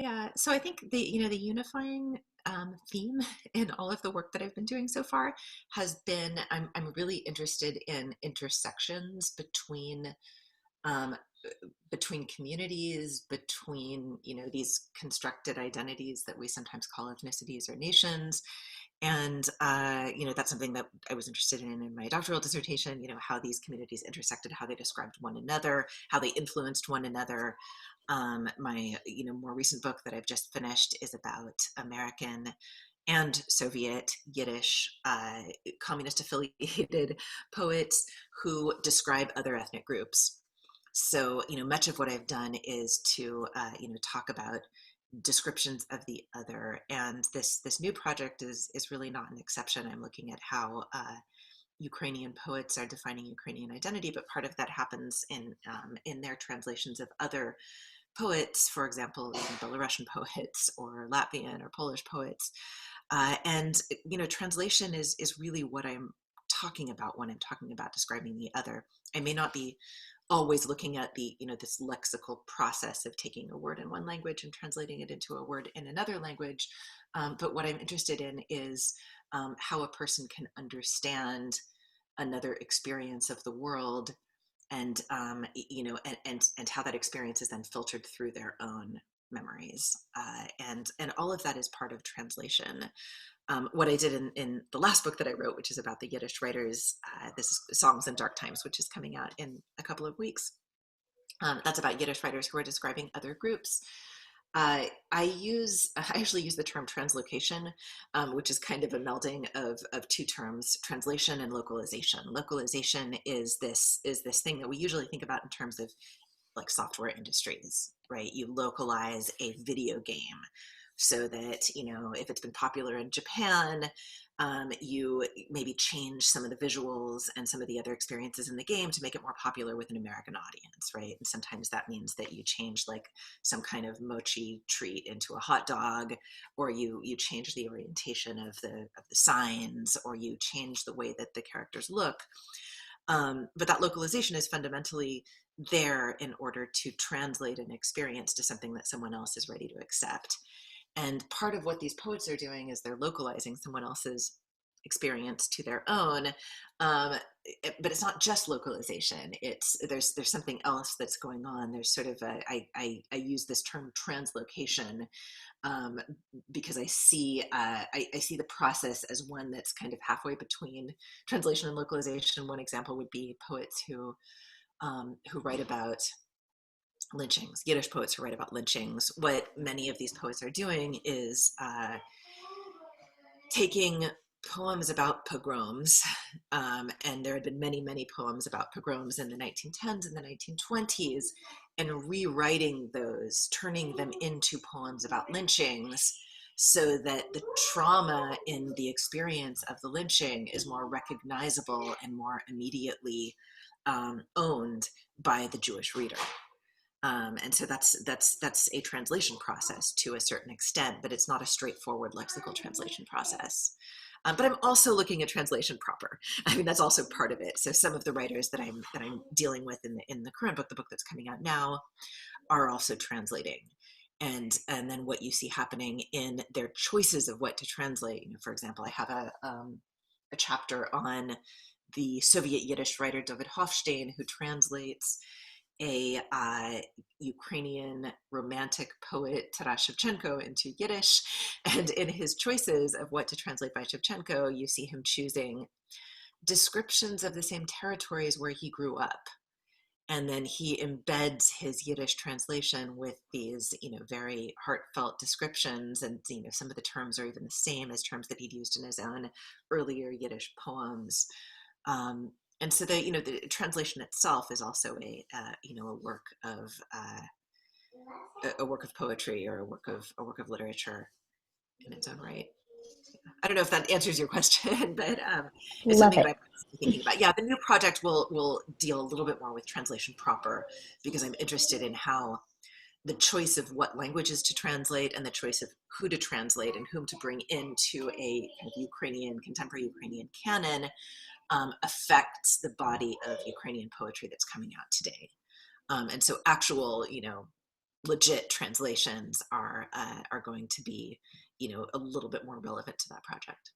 Yeah, so I think the unifying theme in all of the work that I've been doing so far has been I'm really interested in intersections um, between communities, between these constructed identities that we sometimes call ethnicities or nations, and that's something that I was interested in my doctoral dissertation. How these communities intersected, how they described one another, how they influenced one another. My more recent book that I've just finished is about American and Soviet Yiddish communist affiliated poets who describe other ethnic groups. So much of what I've done is to talk about descriptions of the other, and this new project is really not an exception. I'm looking at how Ukrainian poets are defining Ukrainian identity, but part of that happens in their translations of other poets, for example, Belarusian poets or Latvian or Polish poets. And translation is really what I'm talking about when I'm talking about describing the other. I may not be always looking at this lexical process of taking a word in one language and translating it into a word in another language, but what I'm interested in is how a person can understand another experience of the world, and and how that experience is then filtered through their own memories, and all of that is part of translation. What I did in the last book that I wrote, which is about the Yiddish writers, this is Songs in Dark Times, which is coming out in a couple of weeks. That's about Yiddish writers who are describing other groups. I actually use the term translocation, which is kind of a melding of two terms: translation and localization. Localization is this thing that we usually think about in terms of like software industries, right? You localize a video game so that, if it's been popular in Japan, you maybe change some of the visuals and some of the other experiences in the game to make it more popular with an American audience, right? And sometimes that means that you change like some kind of mochi treat into a hot dog, or you change the orientation of the signs, or you change the way that the characters look. But that localization is fundamentally there in order to translate an experience to something that someone else is ready to accept. And part of what these poets are doing is they're localizing someone else's experience to their own. But it's not just localization. There's something else that's going on. There's sort of I use this term translocation, um, because I see the process as one that's kind of halfway between translation and localization. One example would be poets who write about lynchings, Yiddish poets who write about lynchings. What many of these poets are doing is taking poems about pogroms, and there had been many, many poems about pogroms in the 1910s and the 1920s, and rewriting those, turning them into poems about lynchings so that the trauma in the experience of the lynching is more recognizable and more immediately owned by the Jewish reader. And so that's a translation process to a certain extent, but it's not a straightforward lexical translation process. But I'm also looking at translation proper. I mean, that's also part of it. So some of the writers that I'm dealing with in the current book, the book that's coming out now, are also translating. And then what you see happening in their choices of what to translate. For example, I have a chapter on the Soviet Yiddish writer David Hofstein, who translates a Ukrainian romantic poet, Taras Shevchenko, into Yiddish. And in his choices of what to translate by Shevchenko, you see him choosing descriptions of the same territories where he grew up. And then he embeds his Yiddish translation with these, very heartfelt descriptions. And, some of the terms are even the same as terms that he'd used in his own earlier Yiddish poems. And so the translation itself is also a work of a work of poetry, or a work of literature in its own right. I don't know if that answers your question, but it's Love something that it. I'm thinking about. Yeah, the new project will deal a little bit more with translation proper, because I'm interested in how the choice of what languages to translate and the choice of who to translate and whom to bring into a kind of contemporary Ukrainian canon affects the body of Ukrainian poetry that's coming out today. And so actual, legit translations are going to be, a little bit more relevant to that project.